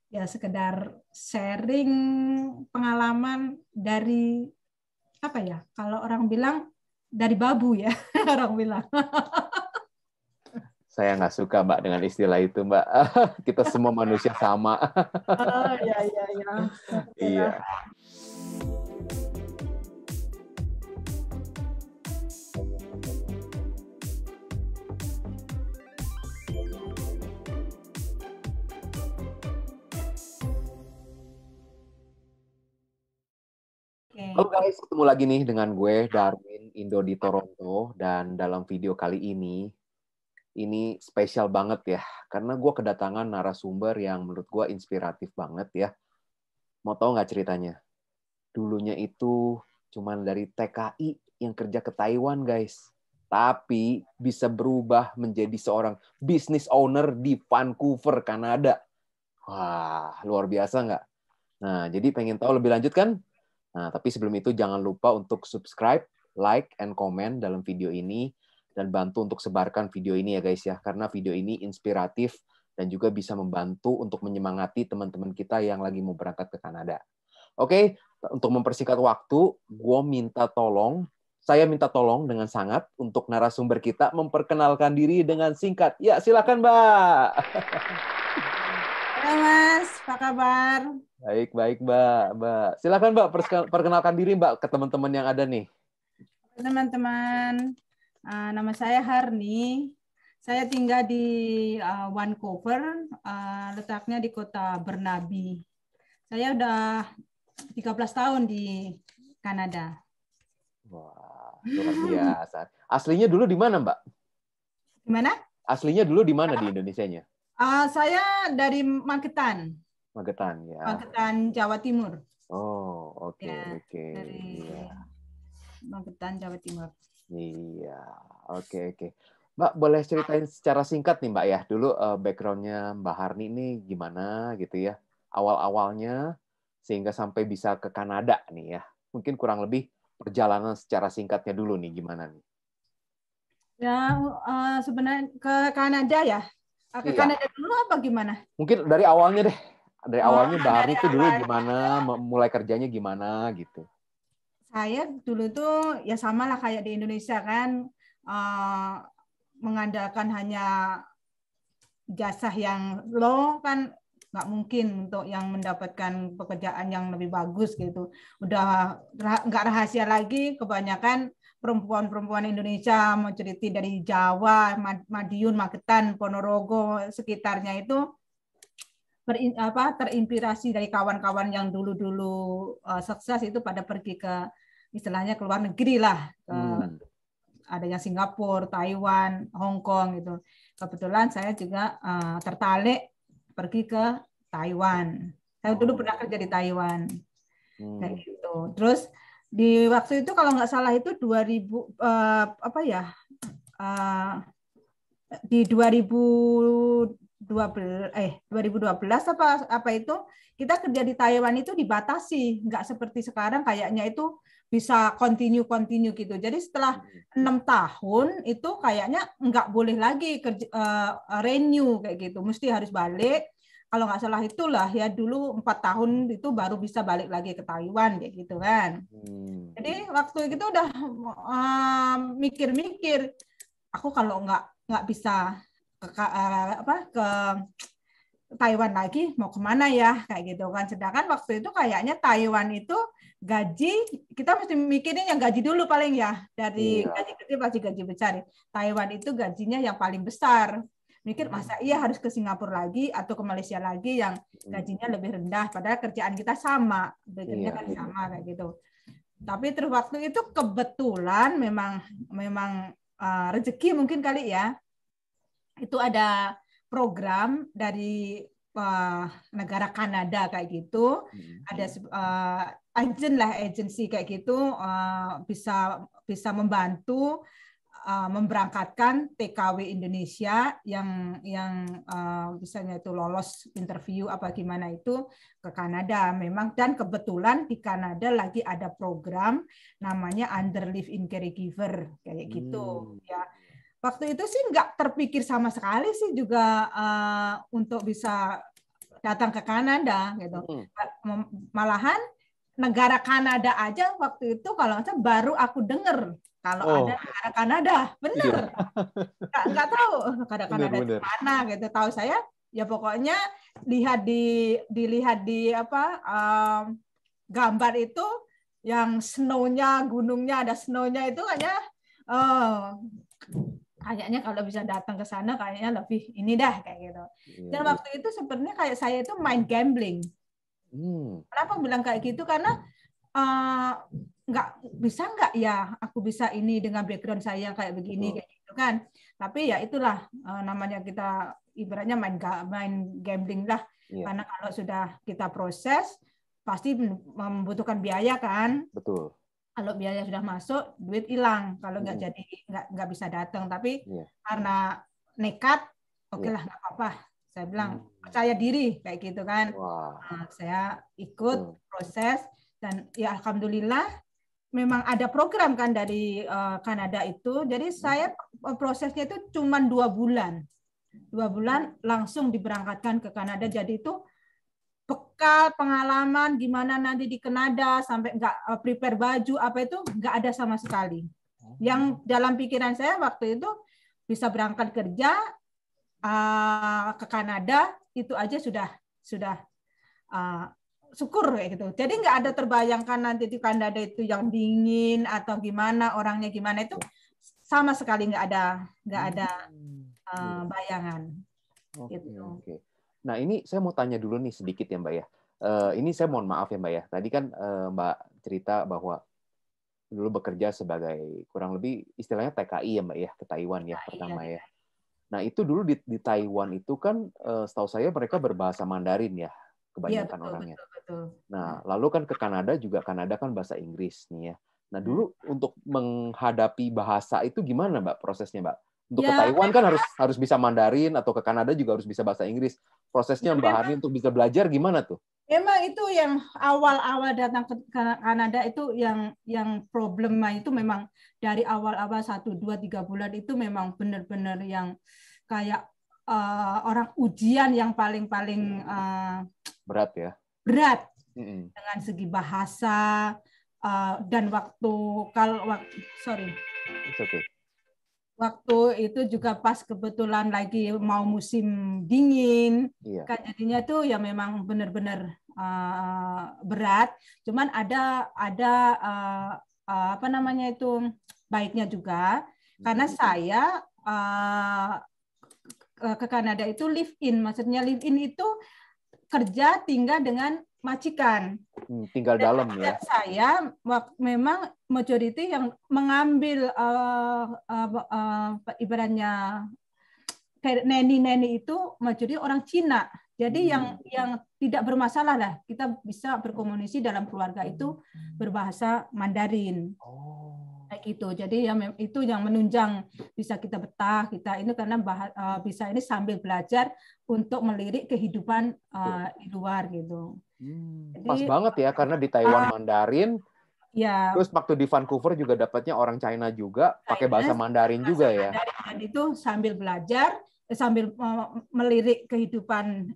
ya sekedar sharing pengalaman dari apa ya? Kalau orang bilang dari babu ya, orang bilang. Saya nggak suka Mbak dengan istilah itu Mbak. Kita semua manusia sama. Oh ya ya ya. Oke lah. Iya. Halo guys, ketemu lagi nih dengan gue Darwin Indo di Toronto, dan dalam video kali ini spesial banget ya karena gue kedatangan narasumber yang menurut gue inspiratif banget ya. Mau tahu nggak ceritanya? Dulunya itu cuman dari TKI yang kerja ke Taiwan guys, tapi bisa berubah menjadi seorang business owner di Vancouver, Kanada. Wah, luar biasa nggak? Nah, jadi pengen tahu lebih lanjut kan? Nah, tapi sebelum itu jangan lupa untuk subscribe, like, and comment dalam video ini, dan bantu untuk sebarkan video ini ya guys ya, karena video ini inspiratif dan juga bisa membantu untuk menyemangati teman-teman kita yang lagi mau berangkat ke Kanada. Oke, untuk mempersingkat waktu, saya minta tolong dengan sangat untuk narasumber kita memperkenalkan diri dengan singkat. Ya, silakan Mbak. Halo Mas, apa kabar? Baik, baik Mbak. Silakan Mbak, perkenalkan diri Mbak ke teman-teman yang ada nih. Teman-teman, nama saya Harni. Saya tinggal di Vancouver, letaknya di kota Burnaby. Saya udah 13 tahun di Kanada. Wah, luar biasa. Aslinya dulu di mana Mbak? Gimana? Aslinya dulu di mana di Indonesianya? Saya dari Magetan, Magetan ya. Magetan, Jawa Timur. Oh, oke, Ya, oke. dari Iya. Magetan, Jawa Timur. Iya, oke, oke. Mbak, boleh ceritain secara singkat nih Mbak ya, dulu background-nya Mbak Harni ini gimana gitu ya, awal-awalnya sehingga sampai bisa ke Kanada nih ya. Mungkin kurang lebih perjalanan secara singkatnya dulu nih, gimana nih? Ya, sebenarnya ke Kanada ya. Ke Iya, Kanada dulu apa gimana? mungkin dari awalnya deh. Dari Oh, awalnya Mbak Harni dari itu dulu awal. gimana, mulai kerjanya gimana gitu. Saya dulu tuh ya sama lah kayak di Indonesia kan, eh, mengandalkan hanya jasa yang low kan nggak mungkin untuk yang mendapatkan pekerjaan yang lebih bagus gitu. Udah nggak rahasia lagi, kebanyakan perempuan-perempuan Indonesia mau cerita dari Jawa, Madiun, Magetan, Ponorogo sekitarnya itu terinspirasi dari kawan-kawan yang dulu-dulu sukses itu pada pergi ke istilahnya ke luar negeri lah, ke adanya Singapura, Taiwan, Hong Kong gitu. Kebetulan saya juga tertarik pergi ke Taiwan. Saya dulu pernah kerja di Taiwan, kayak gitu. Terus di waktu itu kalau nggak salah itu 2000 apa ya? Di 2012 apa itu kita kerja di Taiwan itu dibatasi, nggak seperti sekarang kayaknya itu bisa continue gitu. Jadi setelah 6 tahun itu kayaknya nggak boleh lagi kerja, renew kayak gitu, mesti harus balik. Kalau nggak salah itulah ya dulu 4 tahun itu baru bisa balik lagi ke Taiwan kayak gitu kan. Jadi waktu itu udah mikir-mikir, aku kalau nggak bisa ke Taiwan lagi mau kemana ya kayak gitu kan. Sedangkan waktu itu kayaknya Taiwan itu gaji kita mesti mikirin yang gaji dulu paling ya, dari gaji kecil pasti gaji besar. Taiwan itu gajinya yang paling besar. Mikir masa iya harus ke Singapura lagi atau ke Malaysia lagi yang gajinya lebih rendah, padahal kerjaan kita sama, bekerja kan sama kayak gitu. Tapi terus waktu itu kebetulan memang rezeki mungkin kali ya, itu ada program dari negara Kanada kayak gitu, ada agensi kayak gitu, bisa membantu memberangkatkan TKW Indonesia yang misalnya itu lolos interview apa gimana itu ke Kanada memang. Dan kebetulan di Kanada lagi ada program namanya Under Live-in Caregiver kayak gitu ya. Waktu itu sih nggak terpikir sama sekali sih juga untuk bisa datang ke Kanada gitu. Hmm. Malahan negara Kanada aja waktu itu kalau nggak salah baru aku dengar kalau ada negara Kanada, bener. Nggak tahu negara Kanada di mana gitu. Tahu saya ya pokoknya dilihat di apa gambar itu yang snow-nya, gunungnya ada snow-nya itu kayaknya kalau bisa datang ke sana kayaknya lebih ini dah kayak gitu. Dan waktu itu sebenarnya kayak saya itu main gambling. Kenapa bilang kayak gitu? Karena nggak ya aku bisa ini dengan background saya kayak begini kayak gitu kan. Tapi ya itulah namanya kita ibaratnya main gambling lah. Karena kalau sudah kita proses pasti membutuhkan biaya kan. Betul. Kalau biaya sudah masuk, duit hilang. Kalau nggak jadi nggak bisa datang. Tapi karena nekat, oke lah nggak apa-apa. Saya bilang percaya diri kayak gitu kan. Nah, saya ikut proses dan ya alhamdulillah memang ada program kan dari Kanada itu. Jadi saya prosesnya itu cuma 2 bulan. 2 bulan langsung diberangkatkan ke Kanada. Jadi itu bekal pengalaman gimana nanti di Kanada sampai nggak prepare baju apa itu nggak ada sama sekali. Yang dalam pikiran saya waktu itu bisa berangkat kerja ke Kanada itu aja sudah syukur kayak gitu. Jadi nggak ada terbayangkan nanti di Kanada itu yang dingin atau gimana orangnya gimana itu sama sekali nggak ada bayangan. Gitu. Oke. Nah ini saya mau tanya dulu nih sedikit ya Mbak ya. Ini saya mohon maaf ya Mbak ya. Tadi kan Mbak cerita bahwa dulu bekerja sebagai kurang lebih istilahnya TKI ya Mbak ya ke Taiwan ya pertama ya. Nah itu dulu di Taiwan itu kan setahu saya mereka berbahasa Mandarin ya kebanyakan orangnya. Betul. Nah lalu kan ke Kanada juga Kanada kan bahasa Inggris nih ya. Nah dulu untuk menghadapi bahasa itu gimana Mbak prosesnya Mbak? Untuk ke Taiwan kan harus bisa Mandarin atau ke Kanada juga harus bisa bahasa Inggris. Prosesnya Mbak Hani untuk bisa belajar gimana tuh? Memang itu yang awal-awal datang ke Kanada itu yang problemnya itu memang dari awal-awal 1, 2, 3 bulan itu memang benar-benar yang kayak orang ujian yang paling berat ya. Berat dengan segi bahasa dan waktu itu juga pas kebetulan lagi mau musim dingin, kan jadinya tuh ya memang benar-benar berat. Cuman ada apa namanya itu baiknya juga, karena saya ke Kanada itu live in, maksudnya live in itu kerja tinggal dengan majikan. Tinggal dalam ya. Saya memang majority yang mengambil ibaratnya kayak neni itu majority orang Cina. Jadi yang tidak bermasalah lah, kita bisa berkomunikasi dalam keluarga itu berbahasa Mandarin. Kayak gitu. Jadi itu yang menunjang bisa kita betah, kita ini karena bisa ini sambil belajar untuk melirik kehidupan di luar gitu. Pas banget ya karena di Taiwan Mandarin. Ya. Terus waktu di Vancouver juga dapatnya orang China juga pakai bahasa Mandarin juga ya. Dan itu sambil belajar, sambil melirik kehidupan,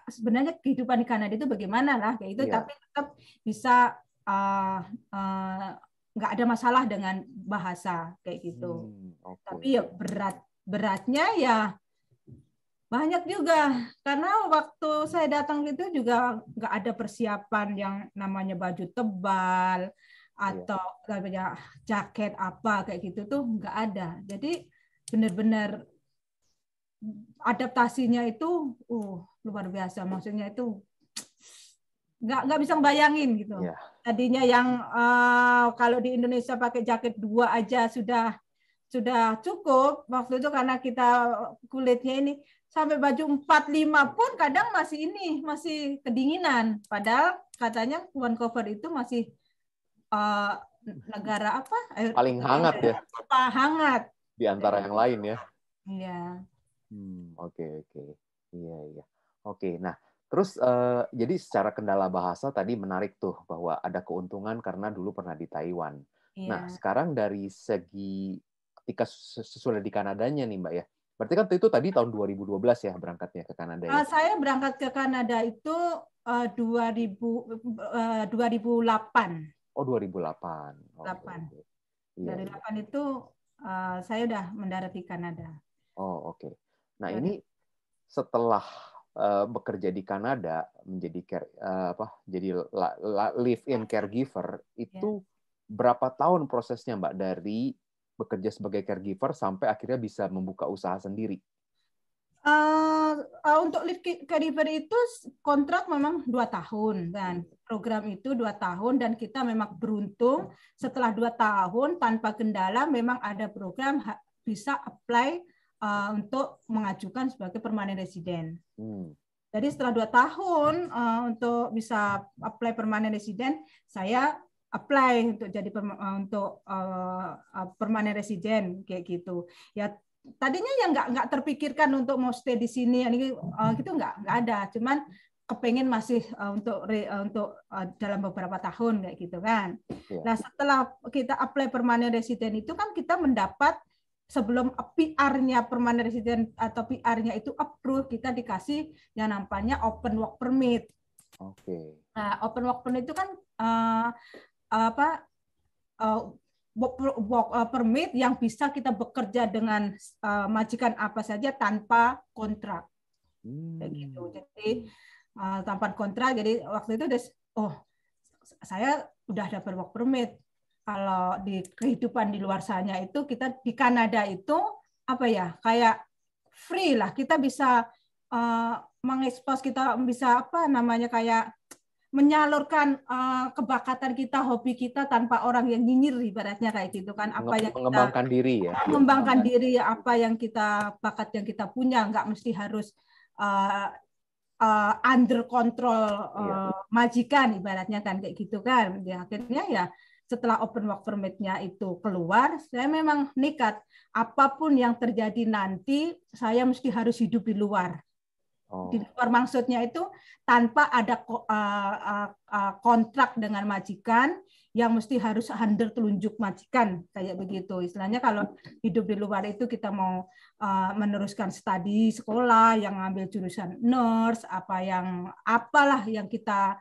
sebenarnya kehidupan di Kanada itu bagaimana lah kayak itu, tapi tetap bisa nggak ada masalah dengan bahasa kayak gitu. Tapi ya beratnya ya banyak juga, karena waktu saya datang itu juga nggak ada persiapan yang namanya baju tebal atau jaket apa kayak gitu tuh nggak ada. Jadi benar-benar adaptasinya itu luar biasa. Maksudnya itu nggak bisa bayangin gitu. Tadinya yang kalau di Indonesia pakai jaket 2 aja sudah cukup waktu itu karena kita kulitnya ini, sampai baju 4-5 pun kadang masih kedinginan. Padahal katanya Vancouver itu masih negara apa? Paling hangat ya. Hangat. Di antara yang lain ya. Iya. Oke. Iya. Oke, nah terus jadi secara kendala bahasa tadi menarik tuh bahwa ada keuntungan karena dulu pernah di Taiwan. Nah sekarang dari segi ketika sudah di Kanadanya nih Mbak ya, Berarti kan itu tadi tahun 2012 ya berangkatnya ke Kanada ya? Saya berangkat ke Kanada itu 2008. Oh, 2008. Oke. 8. Iya, Dari iya. 8 itu saya udah mendarat di Kanada. Oh, oke. Nah, Dari ini setelah bekerja di Kanada menjadi jadi live-in caregiver ya. itu berapa tahun prosesnya Mbak dari bekerja sebagai caregiver sampai akhirnya bisa membuka usaha sendiri? Untuk live caregiver itu kontrak memang 2 tahun dan program itu 2 tahun dan kita memang beruntung setelah 2 tahun tanpa kendala memang ada program bisa apply untuk mengajukan sebagai permanent resident. Jadi setelah 2 tahun untuk bisa apply permanent resident, saya apply untuk jadi permanent resident kayak gitu. Ya tadinya ya nggak terpikirkan untuk mau stay di sini, gitu nggak ada. Cuman kepengen masih untuk dalam beberapa tahun kayak gitu kan. Nah setelah kita apply permanent resident itu kan kita mendapat sebelum PR-nya permanent resident atau PR-nya itu approve, kita dikasih yang namanya open work permit. Oke. Nah, open work permit itu kan permit yang bisa kita bekerja dengan majikan apa saja tanpa kontrak. Kayak gitu. Jadi tanpa kontrak. Jadi waktu itu saya udah dapat work permit. Kalau di kehidupan di luar sana itu kita di Kanada itu apa ya kayak free lah, kita bisa mengekspos, kita bisa apa namanya kayak menyalurkan kebakatan kita, hobi kita tanpa orang yang nyinyir ibaratnya kayak gitu kan. Apa yang mengembangkan diri ya. Mengembangkan diri, apa yang kita bakat yang kita punya, nggak mesti harus under control majikan ibaratnya kan kayak gitu kan. Ya, akhirnya ya setelah open work permit-nya itu keluar, saya memang nekat apapun yang terjadi nanti saya mesti harus hidup di luar. Di luar maksudnya itu tanpa ada kontrak dengan majikan yang mesti harus handle telunjuk majikan kayak begitu. Istilahnya kalau hidup di luar itu kita mau meneruskan studi sekolah yang ngambil jurusan nurse, apalah yang kita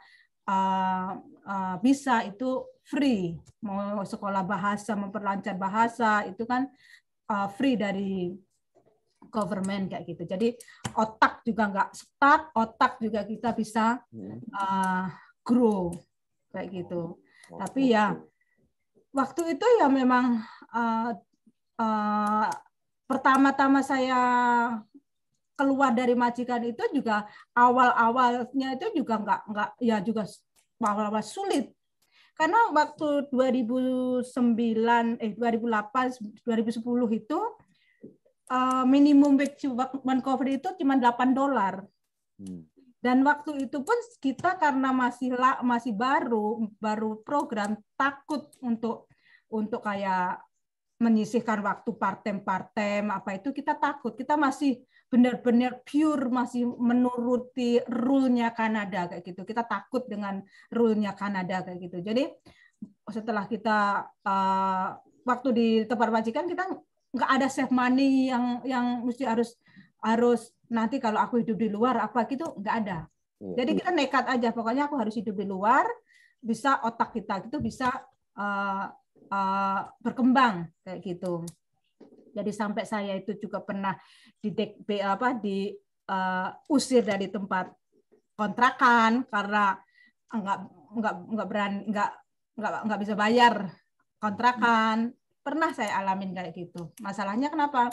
bisa itu free. Mau sekolah bahasa, memperlancar bahasa itu kan free dari government kayak gitu. Jadi otak juga nggak stuck, otak juga kita bisa grow kayak gitu. Tapi ya waktu itu ya memang pertama-tama saya keluar dari majikan itu juga awal-awalnya itu juga nggak ya juga awal-awal sulit. Karena waktu 2009 2008 2010 itu minimum wage Vancouver itu cuma $8. Dan waktu itu pun kita karena masih baru program, takut untuk kayak menyisihkan waktu part-time apa itu kita takut. Kita masih benar-benar pure, masih menuruti rule-nya Kanada kayak gitu. Kita takut dengan rule-nya Kanada kayak gitu. Jadi setelah kita waktu di tempat majikan kita nggak ada save money yang mesti harus nanti kalau aku hidup di luar apa gitu, nggak ada. Jadi kita nekat aja, pokoknya aku harus hidup di luar, bisa otak kita gitu bisa berkembang kayak gitu. Jadi sampai saya itu juga pernah diusir dari tempat kontrakan karena nggak bisa bayar kontrakan. Pernah saya alamin kayak gitu. Masalahnya kenapa?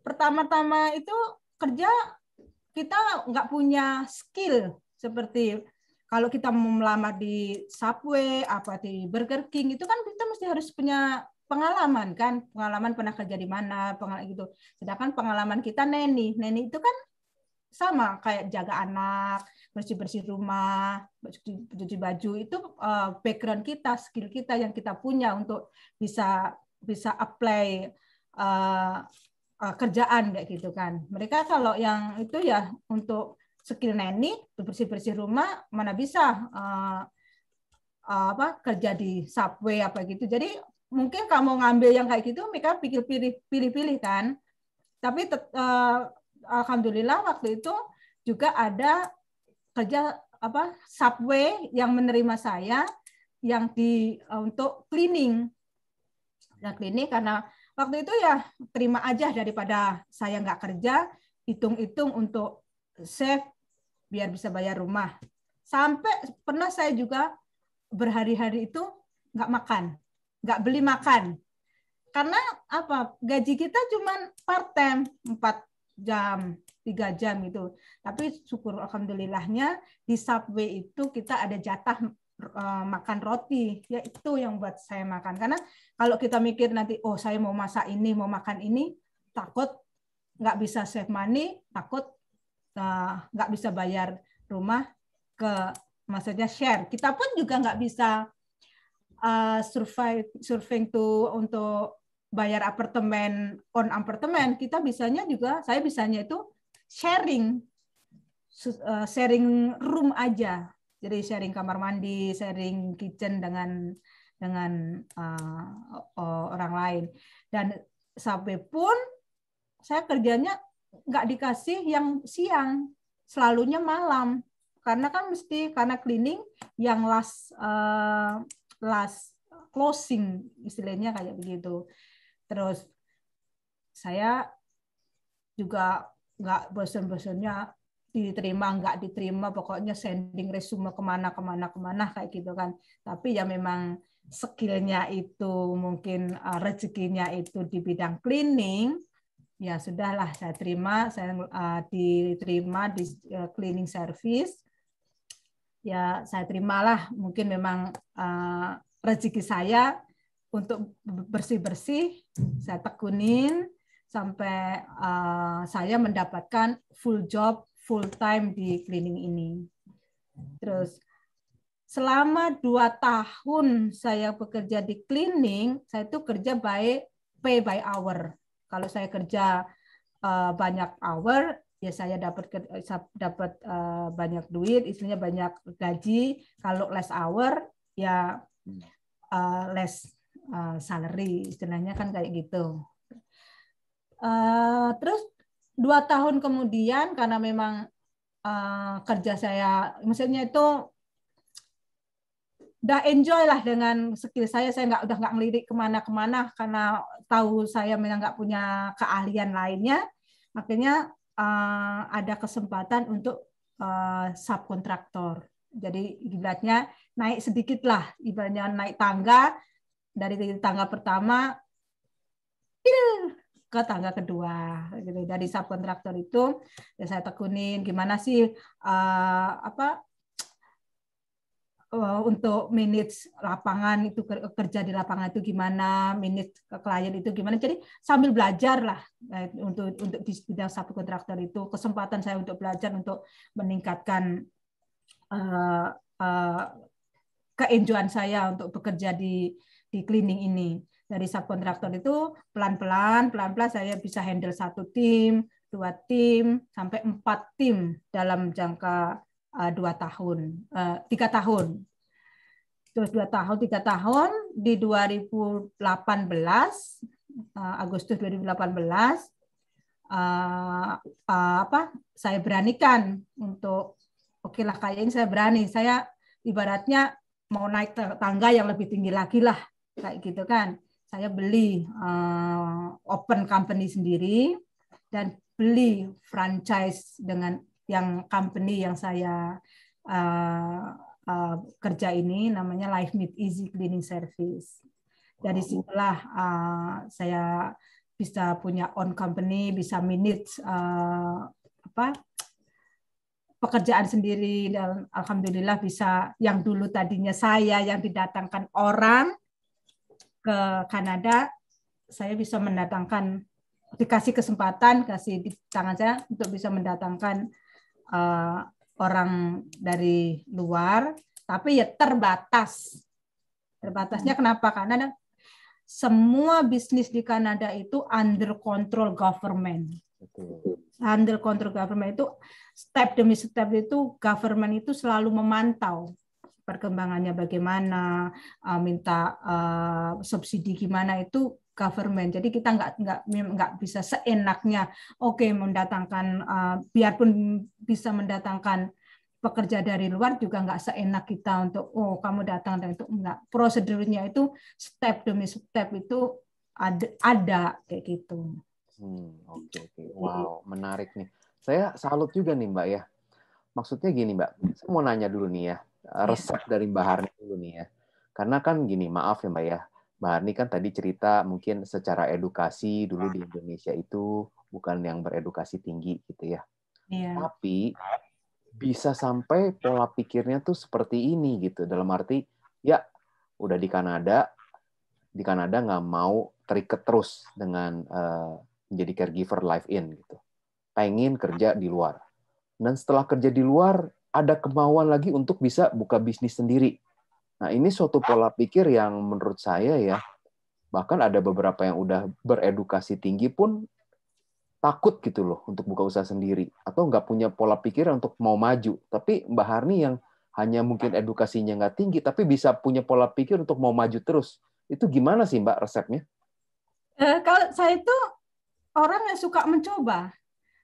Pertama-tama itu kerja kita nggak punya skill seperti kalau kita mau melamar di Subway, apa di Burger King itu kan kita mesti harus punya pengalaman kan, pengalaman pernah kerja di mana, pengalaman gitu. Sedangkan pengalaman kita neni itu kan sama kayak jaga anak, bersih-bersih rumah, cuci baju itu background kita, skill kita yang kita punya untuk bisa apply kerjaan kayak gitu kan. Mereka kalau yang itu ya untuk skill neni bersih-bersih rumah mana bisa kerja di Subway apa gitu. Jadi mungkin kamu ngambil yang kayak gitu mereka pilih-pilih kan. Tapi alhamdulillah waktu itu juga ada kerja Subway yang menerima saya yang untuk cleaning. Nah, cleaning karena waktu itu ya terima aja daripada saya nggak kerja, hitung-hitung untuk save biar bisa bayar rumah. Sampai pernah saya juga berhari-hari itu nggak makan, nggak beli makan. Karena gaji kita cuma part time 4 jam, 3 jam gitu. Tapi syukur alhamdulillahnya di Subway itu kita ada jatah makan roti. Ya itu yang buat saya makan. Karena kalau kita mikir nanti, oh saya mau masak ini, mau makan ini, takut nggak bisa save money, takut nggak bisa bayar rumah maksudnya share. Kita pun juga nggak bisa surviving untuk bayar apartemen kita saya bisanya itu sharing room aja, jadi sharing kamar mandi, sharing kitchen dengan orang lain. Dan sampai pun saya kerjanya nggak dikasih yang siang, selalunya malam karena cleaning yang last closing istilahnya kayak begitu. Terus saya juga nggak bosan-bosannya nggak diterima, pokoknya sending resume kemana kayak gitu kan. Tapi ya memang skillnya itu mungkin rezekinya itu di bidang cleaning, ya sudahlah saya diterima di cleaning service. Ya saya terimalah, mungkin memang rezeki saya untuk bersih-bersih, saya tekunin sampai saya mendapatkan full job, full time di cleaning ini. Terus selama 2 tahun saya bekerja di cleaning, saya itu kerja pay by hour. Kalau saya kerja banyak hour, ya saya dapat banyak duit, istilahnya banyak gaji. Kalau less hour, ya less salary, istilahnya kan kayak gitu. Terus 2 tahun kemudian karena memang kerja saya, maksudnya itu udah enjoy lah dengan skill saya udah nggak ngelirik kemana-kemana karena tahu saya memang nggak punya keahlian lainnya, makanya ada kesempatan untuk subkontraktor. Jadi ibaratnya naik sedikit lah, ibaratnya naik tangga dari tangga pertama ke tangga kedua. Gitu. Dari subkontraktor itu ya saya tekunin gimana sih untuk minutes lapangan itu, kerja di lapangan itu gimana, minutes ke klien itu gimana. Jadi sambil belajar lah untuk di bidang subkontraktor itu, kesempatan saya untuk belajar untuk meningkatkan keenjoyan saya untuk bekerja di cleaning ini. Dari subkontraktor itu pelan-pelan saya bisa handle 1 tim, 2 tim, sampai 4 tim dalam jangka 3 tahun. Terus 2 tahun, 3 tahun di 2018, Agustus 2018, saya beranikan untuk oke lah kayaknya saya berani. Saya ibaratnya mau naik tangga yang lebih tinggi lagi lah kayak gitu kan. Saya beli open company sendiri dan beli franchise dengan yang company yang saya kerja ini, namanya Life Meet Easy Cleaning Service. Dari situlah saya bisa punya own company, bisa manage pekerjaan sendiri, dan alhamdulillah bisa, yang dulu tadinya saya yang didatangkan orang ke Kanada, saya bisa mendatangkan, dikasih kesempatan, kasih di tangan saya untuk bisa mendatangkan orang dari luar, tapi ya terbatas. Terbatasnya kenapa? Karena semua bisnis di Kanada itu under control government. Under control government itu step demi step itu government itu selalu memantau perkembangannya bagaimana, minta subsidi gimana, itu government. Jadi kita nggak bisa seenaknya mendatangkan biarpun bisa mendatangkan pekerja dari luar juga nggak seenak kita untuk kamu datang dan itu enggak. Prosedurnya itu step demi step itu ada kayak gitu. Oke. Wow, menarik nih. Saya salut juga nih Mbak ya. Maksudnya gini Mbak, saya mau nanya dulu nih ya, resep dari Mbak Harni dulu nih ya. Karena kan gini, maaf ya Mbak ya, Mbak Harni kan tadi cerita mungkin secara edukasi dulu di Indonesia itu bukan yang beredukasi tinggi gitu ya. Tapi bisa sampai pola pikirnya tuh seperti ini gitu. Dalam arti, ya udah di Kanada nggak mau terikat terus dengan menjadi caregiver live-in gitu. Pengen kerja di luar. Dan setelah kerja di luar, ada kemauan lagi untuk bisa buka bisnis sendiri. Nah, ini suatu pola pikir yang menurut saya ya, bahkan ada beberapa yang udah beredukasi tinggi pun takut gitu loh untuk buka usaha sendiri. Atau nggak punya pola pikir untuk mau maju. Tapi Mbak Harni yang hanya mungkin edukasinya nggak tinggi, tapi bisa punya pola pikir untuk mau maju terus. Itu gimana sih Mbak resepnya? Kalau saya itu orang yang suka mencoba.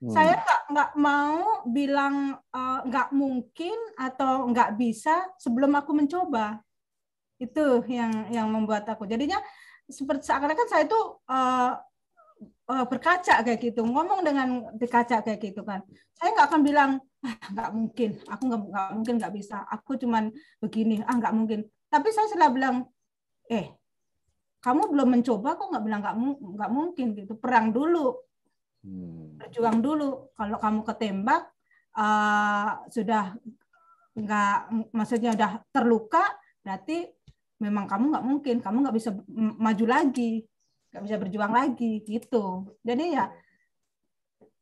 Saya nggak mau bilang nggak mungkin atau nggak bisa sebelum aku mencoba. Itu yang membuat aku. Jadinya seperti seakan-akan saya itu berkaca kayak gitu, ngomong dengan di kaca kayak gitu kan. Saya nggak akan bilang nggak mungkin, aku nggak mungkin nggak bisa, aku cuman begini, nggak mungkin. Tapi saya selalu bilang, kamu belum mencoba kok nggak bilang nggak mungkin gitu. Perang dulu. Berjuang dulu. Kalau kamu ketembak sudah maksudnya udah terluka, berarti memang kamu nggak mungkin, kamu nggak bisa maju lagi, nggak bisa berjuang lagi gitu. Jadi ya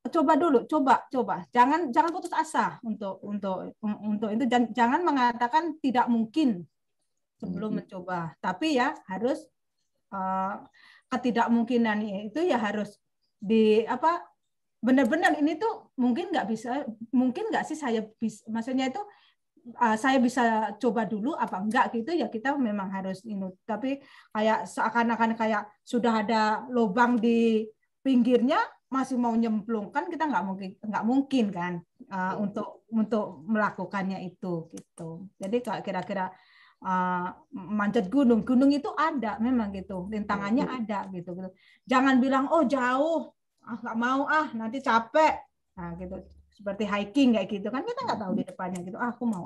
coba dulu, coba, jangan putus asa untuk itu, jangan mengatakan tidak mungkin sebelum mencoba, tapi ya harus ketidakmungkinan itu ya harus benar-benar ini tuh mungkin nggak sih saya bisa, maksudnya itu saya bisa coba dulu apa enggak gitu ya, kita memang harus ini. Tapi kayak seakan-akan kayak sudah ada lubang di pinggirnya masih mau nyemplung, kan kita nggak mungkin kan untuk melakukannya itu gitu. Jadi kira-kira manjat gunung itu ada memang gitu, rintangannya ada gitu. Jangan bilang jauh, nggak mau nanti capek, nah gitu, seperti hiking kayak gitu kan, kita nggak tahu di depannya gitu, aku mau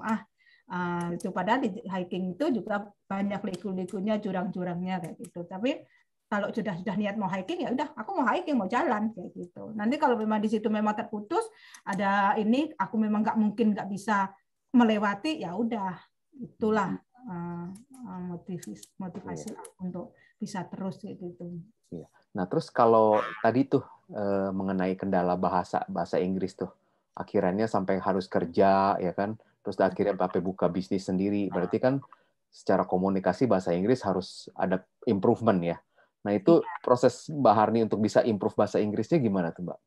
itu, padahal di hiking itu juga banyak liku-likunya, jurang-jurangnya kayak gitu. Tapi kalau sudah niat mau hiking, ya udah aku mau hiking, mau jalan kayak gitu. Nanti kalau memang di situ memang terputus ada ini, aku memang nggak bisa melewati, ya udah, itulah motivasi untuk bisa terus gitu. Nah, terus kalau tadi tuh mengenai kendala bahasa Inggris tuh, akhirnya sampai harus kerja ya kan, terus akhirnya sampai buka bisnis sendiri, berarti kan secara komunikasi bahasa Inggris harus ada improvement ya. Nah, itu proses Mbak Harni untuk bisa improve bahasa Inggrisnya gimana tuh Mbak?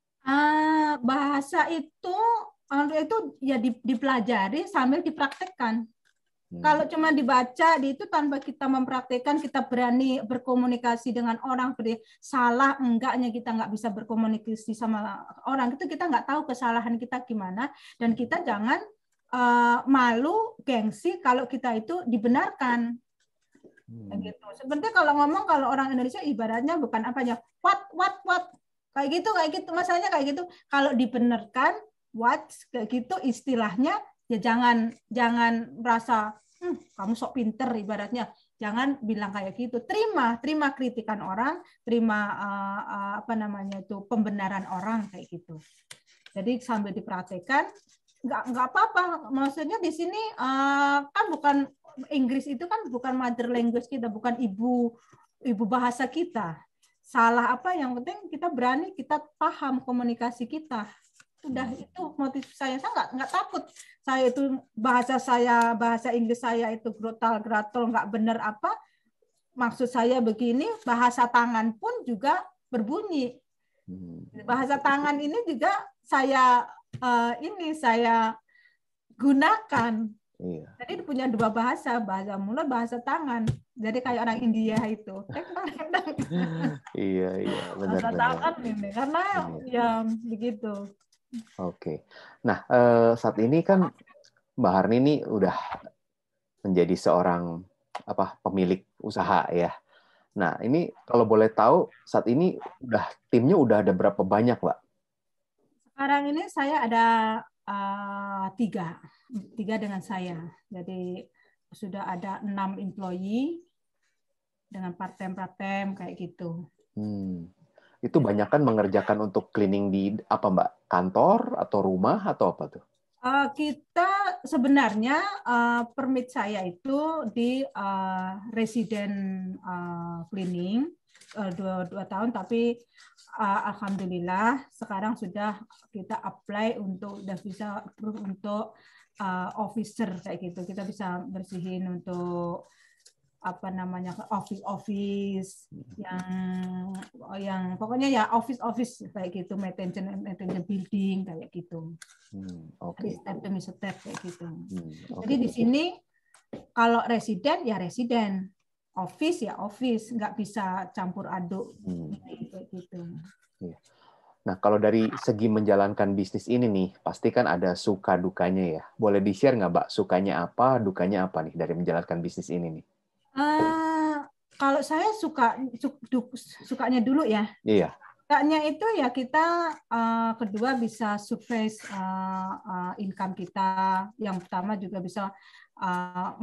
Bahasa itu ya dipelajari sambil dipraktekkan. Kalau cuma dibaca itu tanpa kita mempraktekkan, kita berani berkomunikasi dengan orang, salah enggaknya kita nggak bisa berkomunikasi sama orang, itu kita nggak tahu kesalahan kita gimana, dan kita jangan malu, gengsi kalau kita itu dibenarkan. Gitu. Sebenarnya kalau orang Indonesia ibaratnya bukan apanya, what kayak gitu, masalahnya kayak gitu. Kalau dibenarkan what kayak gitu istilahnya, ya jangan merasa kamu sok pinter ibaratnya, jangan bilang kayak gitu. Terima kritikan orang, terima pembenaran orang kayak gitu. Jadi sambil dipraktekkan, nggak apa-apa. Maksudnya di sini kan bukan Inggris, itu kan bukan mother language kita, bukan ibu bahasa kita. Salah apa, yang penting kita berani, kita paham komunikasi kita. Udah, itu motif saya nggak takut. Saya itu bahasa Inggris saya itu grotal-gratal, nggak benar apa. Maksud saya begini, bahasa tangan pun juga berbunyi. Bahasa tangan ini juga saya gunakan. Iya. Jadi punya dua bahasa mulut, bahasa tangan. Jadi kayak orang India itu. Iya, Bahasa benar-benar. tangan ini. Karena Iya. ya begitu. Oke. Nah, saat ini kan Mbak Harni ini udah menjadi seorang pemilik usaha ya. Nah, ini kalau boleh tahu saat ini timnya udah ada berapa banyak, Mbak? Sekarang ini saya ada tiga dengan saya. Jadi sudah ada 6 employee dengan part-time kayak gitu. Itu banyak kan mengerjakan untuk cleaning di apa, Mbak? Kantor atau rumah atau apa tuh? Kita sebenarnya permit saya itu di resident cleaning 2 tahun, tapi alhamdulillah sekarang sudah kita apply udah bisa approve untuk officer kayak gitu. Kita bisa bersihin untuk apa namanya office yang pokoknya ya office kayak gitu, maintenance building kayak gitu. Oke. Step demi step kayak gitu. Okay. Jadi di sini kalau residen ya residen, office ya office, nggak bisa campur aduk kayak gitu. Nah, kalau dari segi menjalankan bisnis ini nih, pasti kan ada suka dukanya ya. Boleh di-share nggak, Mbak, sukanya apa, dukanya apa nih dari menjalankan bisnis ini nih? Kalau saya sukanya dulu ya. Iya. Sukanya itu ya kita kedua bisa surface income kita. Yang pertama juga bisa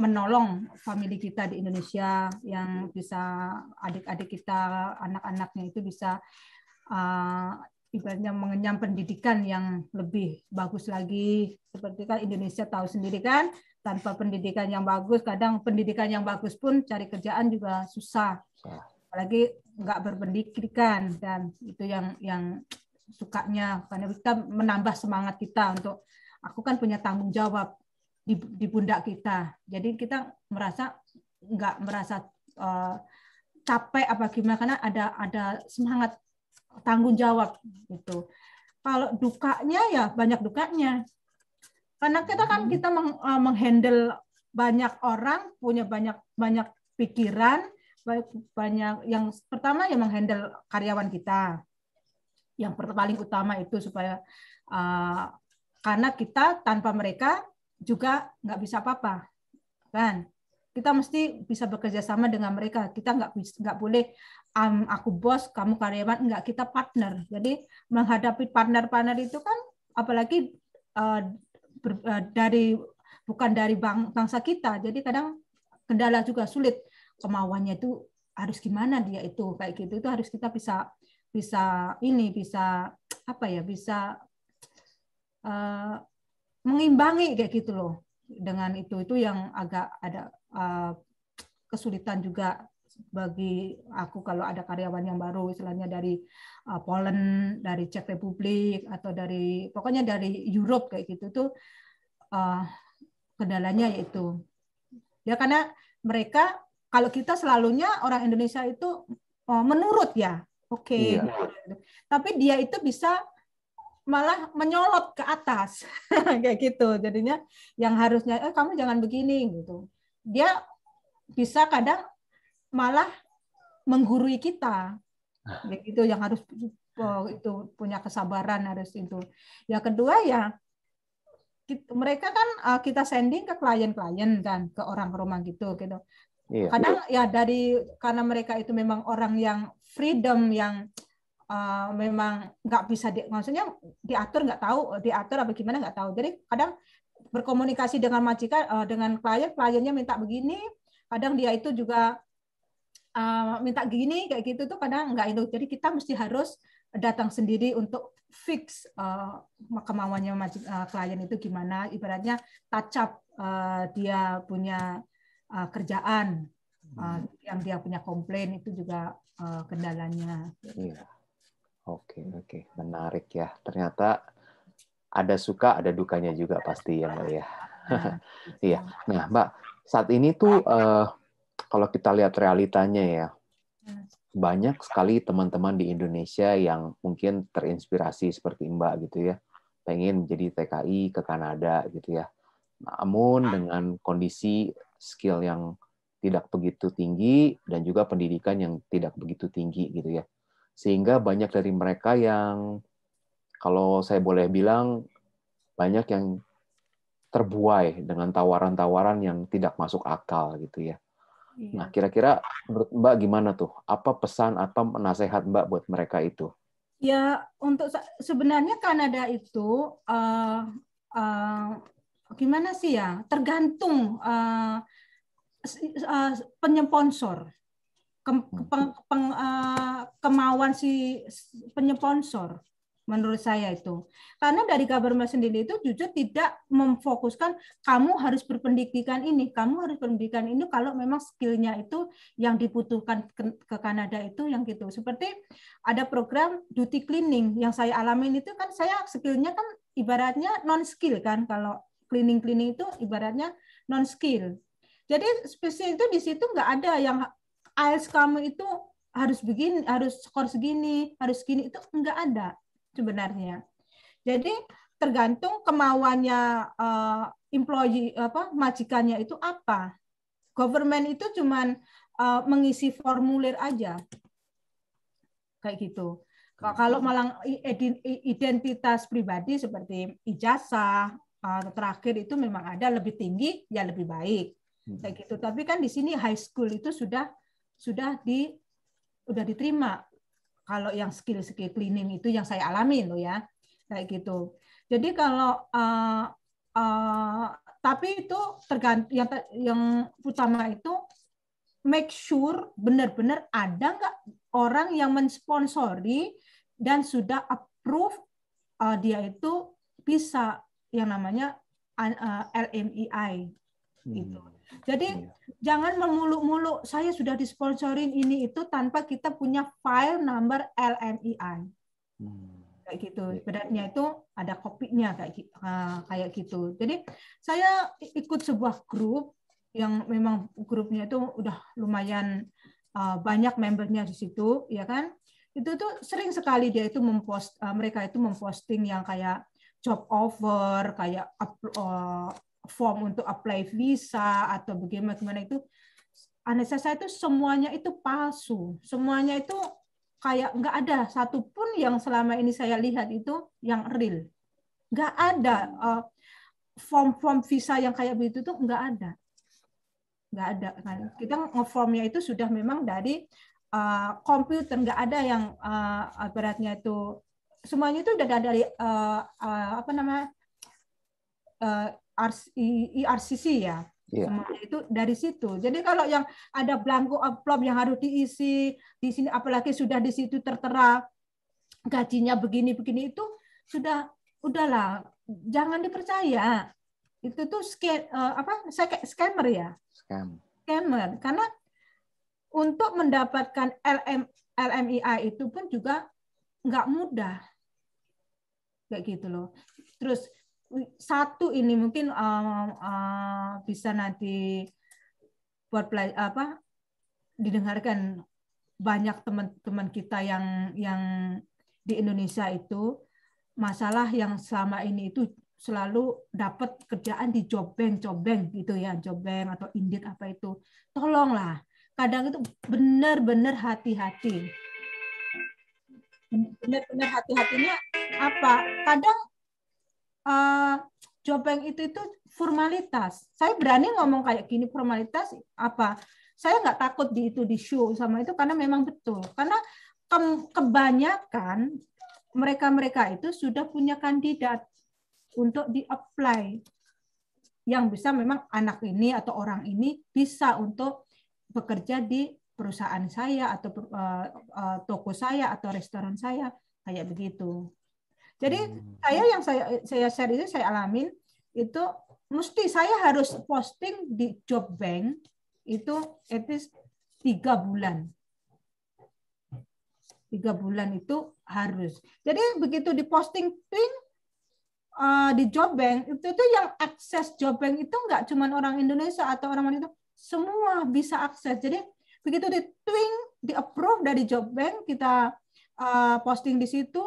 menolong family kita di Indonesia, yang bisa adik-adik kita, anak-anaknya itu bisa ibaratnya mengenyam pendidikan yang lebih bagus lagi. Seperti kan Indonesia tahu sendiri kan, tanpa pendidikan yang bagus, kadang pendidikan yang bagus pun cari kerjaan juga susah. Apalagi nggak berpendidikan, dan itu yang sukanya, karena kita menambah semangat kita untuk, aku kan punya tanggung jawab di pundak kita. Jadi kita nggak merasa capek apa gimana, karena ada semangat tanggung jawab gitu. Kalau dukanya ya banyak dukanya. Karena kita menghandle banyak orang, punya banyak pikiran, banyak yang pertama ya menghandle karyawan kita. Yang paling utama itu supaya karena kita tanpa mereka juga nggak bisa apa-apa, kan? Kita mesti bisa bekerja sama dengan mereka. Kita nggak boleh aku bos, kamu karyawan, enggak, kita partner. Jadi menghadapi partner-partner itu kan, apalagi bukan dari bangsa kita. Jadi kadang kendala juga sulit, kemauannya itu harus gimana dia itu kayak gitu. Itu harus kita bisa mengimbangi kayak gitu loh. Dengan itu yang agak ada kesulitan juga bagi aku kalau ada karyawan yang baru, istilahnya dari Poland, dari Czech Republic, atau pokoknya dari Europe kayak gitu tuh, kendalanya yaitu ya karena mereka, kalau kita selalunya orang Indonesia itu menurut ya, oke. Iya. Tapi dia itu bisa malah menyolot ke atas kayak gitu. Jadinya yang harusnya kamu jangan begini gitu, dia bisa kadang malah menggurui kita. Gitu yang harus itu punya kesabaran harus itu. Yang kedua ya mereka kan kita sending ke klien-klien kan, ke orang rumah gitu. Iya. Kadang ya karena mereka itu memang orang yang freedom, yang memang nggak bisa maksudnya diatur apa gimana nggak tahu. Jadi kadang berkomunikasi dengan majikan, dengan kliennya minta begini, kadang dia itu juga minta gini kayak gitu tuh kadang nggak itu. Jadi kita mesti harus datang sendiri untuk fix kemauannya klien itu gimana. Ibaratnya touch up dia punya kerjaan, yang dia punya komplain itu juga kendalanya. Iya. Oke, menarik ya. Ternyata ada suka, ada dukanya juga pasti ya, Mbak ya. Iya. Nah, Mbak, saat ini tuh kalau kita lihat realitanya ya, banyak sekali teman-teman di Indonesia yang mungkin terinspirasi seperti Mbak gitu ya, pengen menjadi TKI ke Kanada gitu ya. Namun dengan kondisi skill yang tidak begitu tinggi dan juga pendidikan yang tidak begitu tinggi gitu ya. Sehingga banyak dari mereka yang kalau saya boleh bilang banyak yang terbuai dengan tawaran-tawaran yang tidak masuk akal gitu ya. Nah, Iya. kira-kira menurut Mbak gimana tuh? Apa pesan atau nasihat Mbak buat mereka itu? Ya, untuk sebenarnya Kanada itu uh, gimana sih ya? Tergantung penyponsor, kemauan si penyponsor. Menurut saya itu, karena dari government sendiri itu jujur tidak memfokuskan kamu harus berpendidikan ini, kamu harus berpendidikan ini kalau memang skillnya itu yang dibutuhkan ke Kanada itu yang gitu. Seperti ada program duty cleaning yang saya alamin itu kan saya skillnya kan ibaratnya non skill kan, kalau cleaning itu ibaratnya non skill. Jadi spesial itu di situ nggak ada yang IELTS kamu itu harus begini, harus skor segini, harus gini, itu nggak ada sebenarnya. Jadi tergantung kemauannya employee majikannya itu apa. Government itu cuman mengisi formulir aja kayak gitu. Kalau malah identitas pribadi seperti ijazah terakhir itu memang ada lebih tinggi ya lebih baik kayak gitu. Tapi kan di sini high school itu sudah diterima. Kalau yang skill cleaning itu yang saya alami loh ya, kayak gitu. Jadi kalau tapi itu tergantung yang utama itu make sure benar-benar ada nggak orang yang mensponsori dan sudah approve dia itu bisa yang namanya LMEI gitu. Jadi jangan memuluk-muluk saya sudah disponsorin ini itu tanpa kita punya file number LMEI. Kayak gitu. Sebenarnya itu ada kopinya kayak gitu. Jadi saya ikut sebuah grup yang memang grupnya itu udah lumayan banyak membernya di situ, ya kan? Itu tuh sering sekali dia itu mereka itu memposting yang kayak job offer, kayak form untuk apply visa atau bagaimana itu. Analisa saya itu semuanya itu palsu, semuanya itu kayak nggak ada satupun yang selama ini saya lihat itu yang real, nggak ada form visa yang kayak begitu tuh nggak ada. Kita ngeformnya itu sudah memang dari komputer, nggak ada yang beratnya itu semuanya itu udah dari apa namanya IRCC ya. Semuanya itu dari situ. Jadi kalau yang ada blanko amplop yang harus diisi di sini, apalagi sudah di situ tertera gajinya begini-begini itu udahlah, jangan dipercaya. Itu tuh scammer ya. Scammer. Karena untuk mendapatkan LMEI itu pun juga nggak mudah. Kayak gitu loh. Terus satu ini mungkin bisa nanti buat didengarkan banyak teman-teman kita yang di Indonesia itu masalah yang selama ini itu selalu dapat kerjaan di job bank gitu ya, job bank atau Indeed apa itu. Tolonglah, kadang itu benar-benar hati-hati. Benar-benar hati-hatinya apa? Kadang job bank itu formalitas. Saya berani ngomong kayak gini formalitas apa? Saya nggak takut di show sama itu karena memang betul. Karena kebanyakan mereka itu sudah punya kandidat untuk di-apply yang bisa memang anak ini atau orang ini bisa untuk bekerja di perusahaan saya atau toko saya atau restoran saya kayak begitu. Jadi saya share itu saya alamin itu mesti saya harus posting di job bank itu at least 3 bulan. 3 bulan itu harus. Jadi begitu diposting di job bank itu yang akses job bank itu nggak cuma orang Indonesia atau orang itu, semua bisa akses. Jadi begitu di approve dari job bank, kita posting di situ,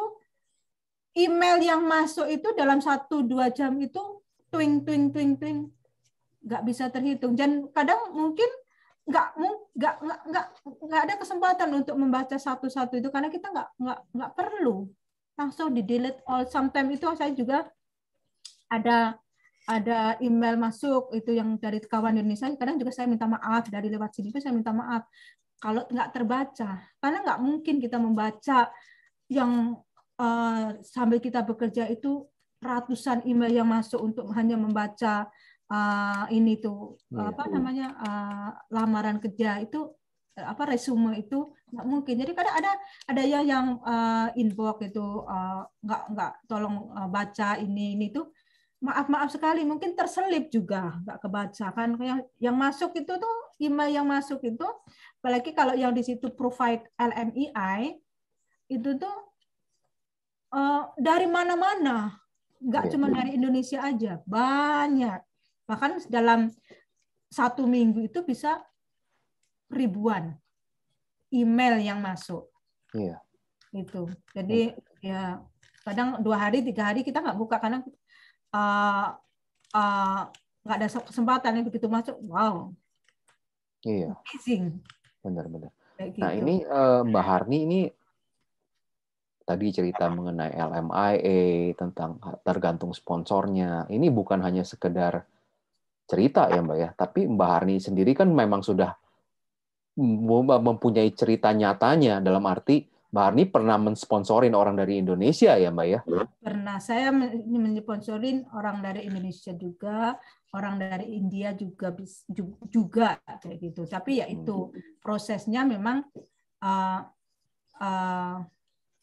email yang masuk itu dalam 1-2 jam itu twing twing twing twing, nggak bisa terhitung. Dan kadang mungkin nggak ada kesempatan untuk membaca satu-satu itu karena kita nggak perlu langsung di delete all. Sometimes itu saya juga ada email masuk itu yang dari kawan Indonesia, kadang juga saya minta maaf, dari lewat sini itu saya minta maaf kalau nggak terbaca, karena nggak mungkin kita membaca yang sambil kita bekerja itu ratusan email yang masuk untuk hanya membaca ini tuh apa namanya lamaran kerja itu resume itu nggak mungkin. Jadi kadang ada yang inbox itu nggak tolong baca ini tuh. Maaf sekali, mungkin terselip juga, nggak kebaca kan. Yang masuk itu tuh email yang masuk itu, apalagi kalau yang di situ provide LMII itu tuh dari mana-mana, nggak cuma dari Indonesia aja, banyak. Bahkan dalam 1 minggu itu bisa ribuan email yang masuk. Iya. Itu. Jadi ya kadang 2 hari, 3 hari kita nggak buka karena nggak ada kesempatan yang begitu masuk. Wow. Iya. Amazing. Benar-benar. Kayak Nah gitu. ini Mbak Harni ini tadi cerita mengenai LMIA, tentang tergantung sponsornya. Ini bukan hanya sekedar cerita ya Mbak ya, tapi Mbak Harni sendiri kan memang sudah mempunyai cerita nyatanya, dalam arti Mbak Harni pernah mensponsorin orang dari Indonesia ya Mbak ya? Pernah, saya mensponsorin orang dari Indonesia juga, orang dari India juga kayak gitu. Tapi ya itu prosesnya memang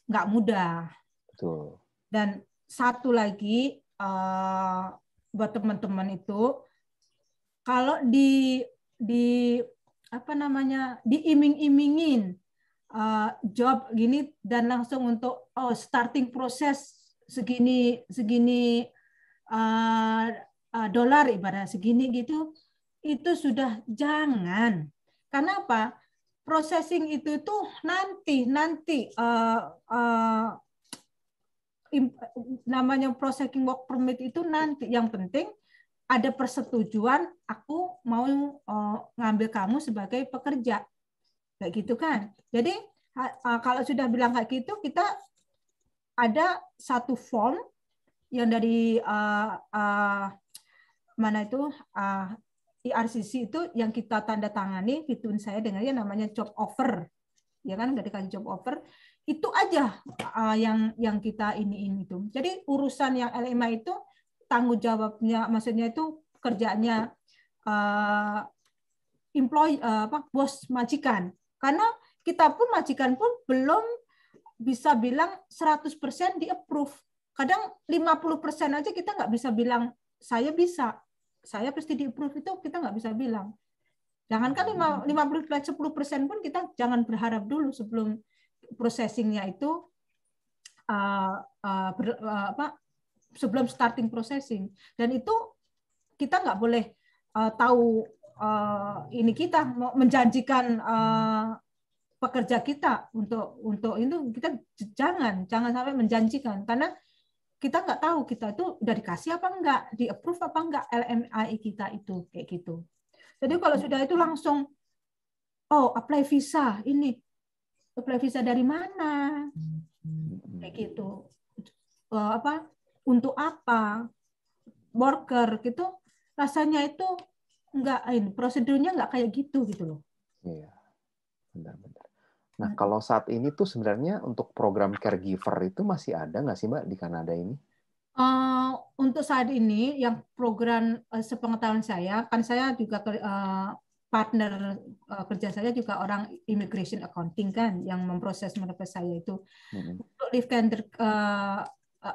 nggak mudah. Betul. Dan satu lagi buat teman-teman itu, kalau di apa namanya diiming-imingin job gini dan langsung untuk starting proses segini dolar ibarat segini gitu, itu sudah jangan. Karena apa? Processing itu tuh nanti namanya processing work permit itu nanti. Yang penting ada persetujuan aku mau ngambil kamu sebagai pekerja. Kayak gitu kan. Jadi kalau sudah bilang kayak gitu, kita ada satu form yang dari mana itu IRCC itu yang kita tanda tangani, gituin saya dengannya namanya job offer. Ya kan, udah dikasih job offer. Itu aja yang kita ini tuh. Jadi urusan yang LMA itu tanggung jawabnya, maksudnya itu kerjanya bos majikan. Karena kita pun majikan pun belum bisa bilang 100% di-approve. Kadang 50% aja kita nggak bisa bilang saya bisa. Saya pasti di-approve, itu kita nggak bisa bilang. Jangankan 10% pun kita jangan berharap dulu sebelum processingnya itu sebelum starting processing. Dan itu kita nggak boleh tahu ini kita mau menjanjikan pekerja kita untuk itu, kita jangan sampai menjanjikan, karena kita nggak tahu kita itu udah dikasih apa enggak, di approve apa enggak LMII kita itu, kayak gitu. Jadi kalau sudah itu langsung apply visa, ini apply visa dari mana, kayak gitu, untuk apa, worker gitu, rasanya itu enggak, prosedurnya enggak kayak gitu loh. Iya, benar-benar. Nah, kalau saat ini tuh sebenarnya untuk program caregiver itu masih ada nggak sih Mbak di Kanada ini? Untuk saat ini, yang program sepengetahuan saya, kan saya juga partner kerja saya juga orang immigration accounting kan, yang memproses saya itu. Untuk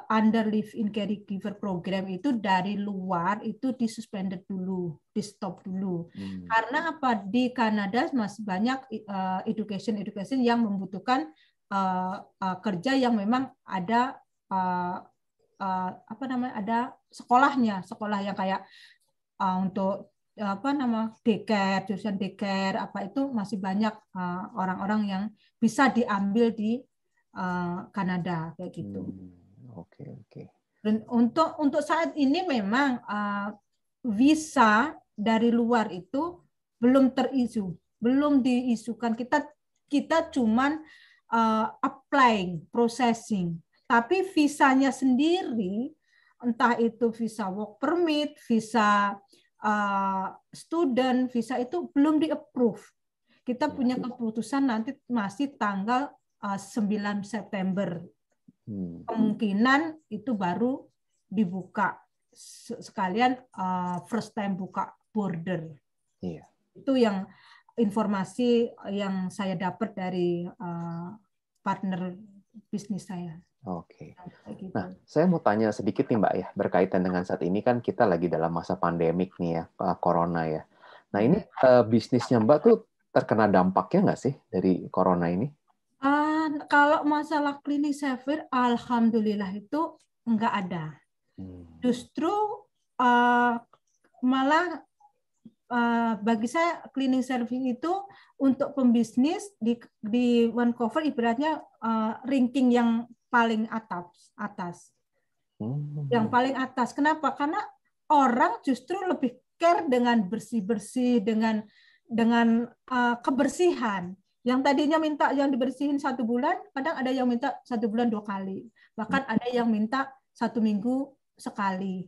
under live-in caregiver program itu dari luar itu disuspended dulu, di stop dulu. Karena apa? Di Kanada masih banyak education yang membutuhkan kerja yang memang ada ada sekolah yang kayak untuk jurusan daycare apa itu masih banyak orang-orang yang bisa diambil di Kanada kayak gitu. Oke. Untuk saat ini memang visa dari luar itu belum belum diisukan. Kita cuman applying, processing. Tapi visanya sendiri, entah itu visa work permit, visa student, visa itu belum di-approve. Kita punya keputusan nanti masih tanggal 9 September. Kemungkinan itu baru dibuka sekalian first time buka border. Iya. Itu yang informasi yang saya dapat dari partner bisnis saya. Oke. Gitu. Nah, saya mau tanya sedikit nih Mbak ya, berkaitan dengan saat ini kan kita lagi dalam masa pandemik nih ya, corona ya. Nah ini bisnisnya Mbak tuh terkena dampaknya nggak sih dari corona ini? Kalau masalah cleaning service, alhamdulillah itu nggak ada. Justru malah bagi saya cleaning service itu untuk pembisnis di Vancouver ibaratnya ranking yang paling atas. Yang paling atas. Kenapa? Karena orang justru lebih care dengan bersih-bersih, dengan kebersihan. Yang tadinya minta yang dibersihin 1 bulan, kadang ada yang minta 1 bulan 2 kali. Bahkan ada yang minta 1 minggu sekali.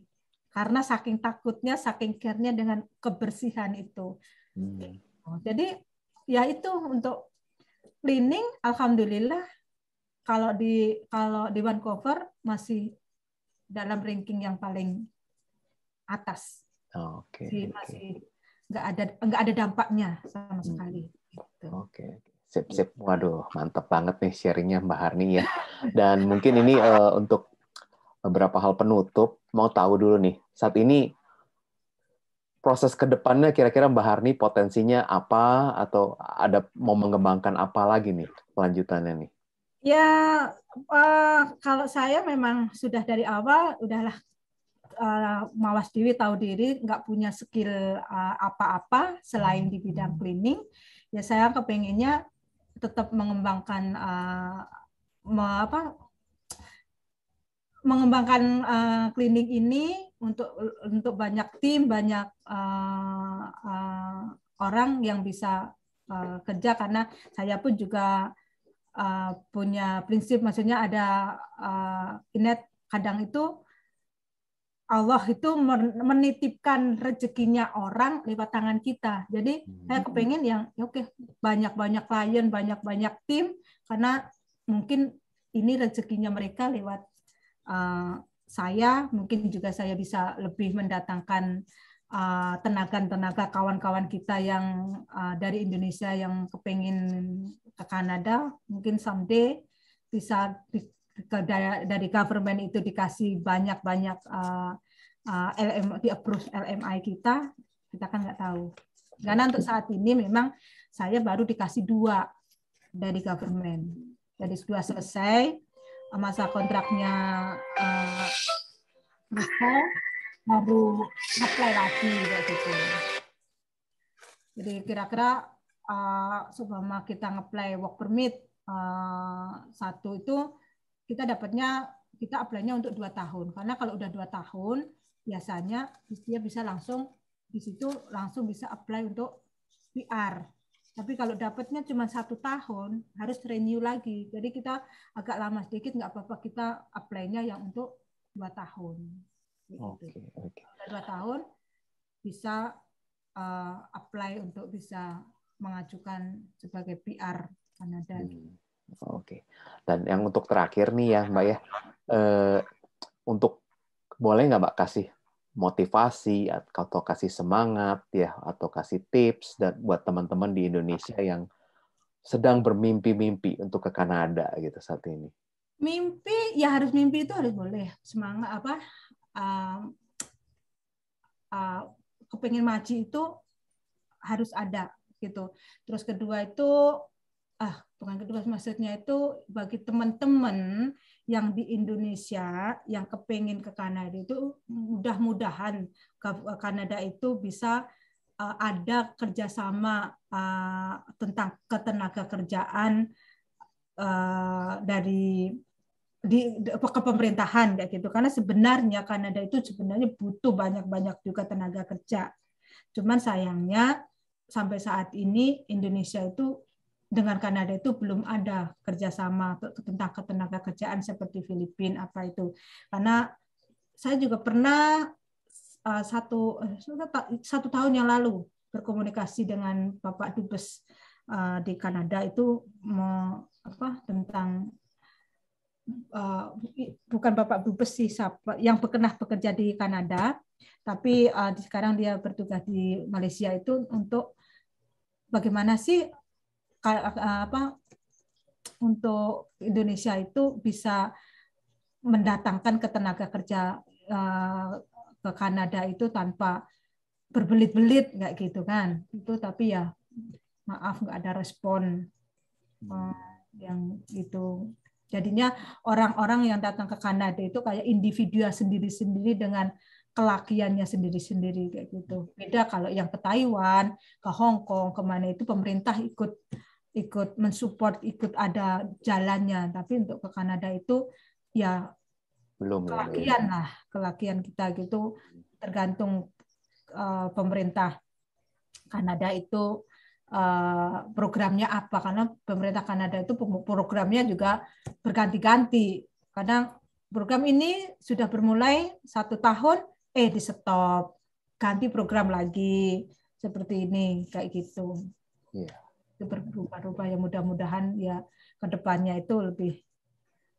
Karena saking takutnya, saking care-nya dengan kebersihan itu. Jadi ya itu untuk cleaning, alhamdulillah kalau di Vancouver masih dalam ranking yang paling atas. Masih nggak ada dampaknya sama sekali. Gitu. Oke. Sip. Waduh, mantap banget nih sharingnya Mbak Harni ya. Dan mungkin ini untuk beberapa hal penutup, mau tahu dulu nih, saat ini proses ke depannya kira-kira Mbak Harni potensinya apa, atau ada mau mengembangkan apa lagi nih kelanjutannya nih? Ya, kalau saya memang sudah dari awal, udahlah mawas diri, tahu diri, nggak punya skill apa-apa selain di bidang cleaning. Ya saya kepengennya tetap mengembangkan cleaning ini untuk banyak tim, banyak orang yang bisa kerja, karena saya pun juga punya prinsip, maksudnya ada Inet, kadang itu Allah itu menitipkan rezekinya orang lewat tangan kita. Jadi saya kepengen yang oke, banyak-banyak klien, banyak-banyak tim, karena mungkin ini rezekinya mereka lewat saya. Mungkin juga saya bisa lebih mendatangkan tenaga kawan-kawan kita yang dari Indonesia yang kepengen ke Kanada. Mungkin someday bisa dari government itu dikasih banyak-banyak di-approve LMI kita kan nggak tahu. Karena untuk saat ini memang saya baru dikasih 2 dari government. Jadi sudah selesai, masa kontraknya selesai, baru apply lagi gitu. Jadi kira-kira sebelum kita nge-apply work permit 1 itu, kita apply-nya untuk 2 tahun. Karena kalau udah 2 tahun, biasanya dia bisa langsung di situ langsung bisa apply untuk PR. Tapi kalau dapatnya cuma 1 tahun, harus renew lagi. Jadi kita agak lama sedikit, nggak apa-apa, kita apply-nya yang untuk 2 tahun. Gitu. 2 tahun bisa apply untuk bisa mengajukan sebagai PR Kanada. Oke. Dan yang untuk terakhir nih ya Mbak ya, untuk boleh nggak Mbak kasih motivasi atau kasih semangat ya, atau kasih tips dan buat teman-teman di Indonesia yang sedang bermimpi-mimpi untuk ke Kanada gitu saat ini? Mimpi ya harus mimpi, itu harus boleh. Semangat kepengen maju itu harus ada gitu. Terus kedua itu bukan kedua, maksudnya itu bagi teman-teman yang di Indonesia yang kepengen ke Kanada itu, mudah-mudahan Kanada itu bisa ada kerjasama tentang ketenaga kerjaan dari ke pemerintahan kayak gitu. Karena sebenarnya Kanada itu sebenarnya butuh banyak-banyak juga tenaga kerja. Cuman sayangnya sampai saat ini Indonesia itu dengan Kanada itu belum ada kerjasama tentang ketenaga kerjaan seperti Filipina apa itu. Karena saya juga pernah satu tahun yang lalu berkomunikasi dengan Bapak Dubes di Kanada itu tentang bukan Bapak Dubes sih, yang pernah bekerja di Kanada, tapi sekarang dia bertugas di Malaysia itu untuk bagaimana sih untuk Indonesia itu bisa mendatangkan ketenaga kerja ke Kanada itu tanpa berbelit-belit nggak gitu kan itu, tapi ya maaf nggak ada respon yang itu. Jadinya orang-orang yang datang ke Kanada itu kayak individu sendiri-sendiri dengan kelakiannya sendiri-sendiri kayak gitu. Beda kalau yang ke Taiwan, ke Hong Kong, kemana itu pemerintah ikut mensupport, ikut ada jalannya. Tapi untuk ke Kanada itu ya belum kelakian kita gitu, tergantung pemerintah Kanada itu programnya apa, karena pemerintah Kanada itu programnya juga berganti-ganti. Kadang program ini sudah bermulai 1 tahun, di stop, ganti program lagi seperti ini kayak gitu. Yeah. Itu berubah-ubah ya, mudah-mudahan ya kedepannya itu lebih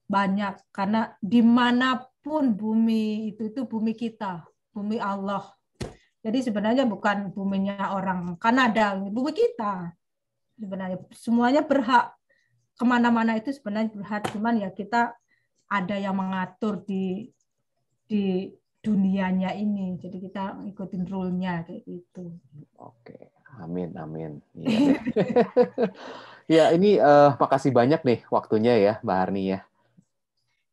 banyak, karena dimanapun bumi itu bumi kita, bumi Allah. Jadi sebenarnya bukan buminya orang Kanada, bumi kita. Sebenarnya semuanya berhak, kemana-mana itu sebenarnya berhak, cuman ya kita ada yang mengatur di dunianya ini, jadi kita ikutin rule-nya kayak gitu. Oke, amin. Ya, ya ini makasih banyak nih waktunya ya Mbak Harni ya.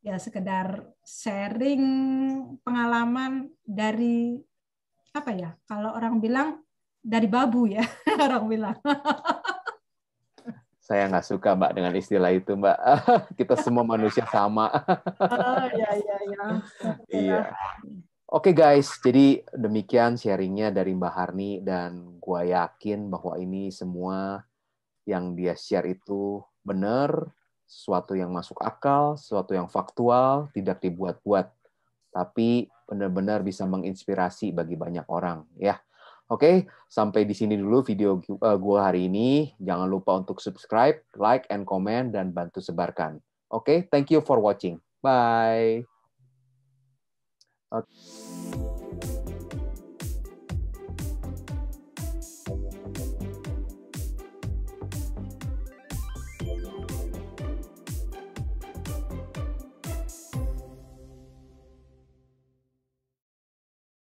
Ya sekedar sharing pengalaman dari apa ya, kalau orang bilang dari babu ya orang bilang. Saya nggak suka Mbak dengan istilah itu Mbak. Kita semua manusia sama. Iya. Iya. Oke guys, jadi demikian sharingnya dari Mbak Harni, dan gue yakin bahwa ini semua yang dia share itu benar, sesuatu yang masuk akal, sesuatu yang faktual, tidak dibuat-buat, tapi benar-benar bisa menginspirasi bagi banyak orang ya. Oke, sampai di sini dulu video gue hari ini. Jangan lupa untuk subscribe, like, and comment, dan bantu sebarkan. Oke, thank you for watching. Bye. Okay.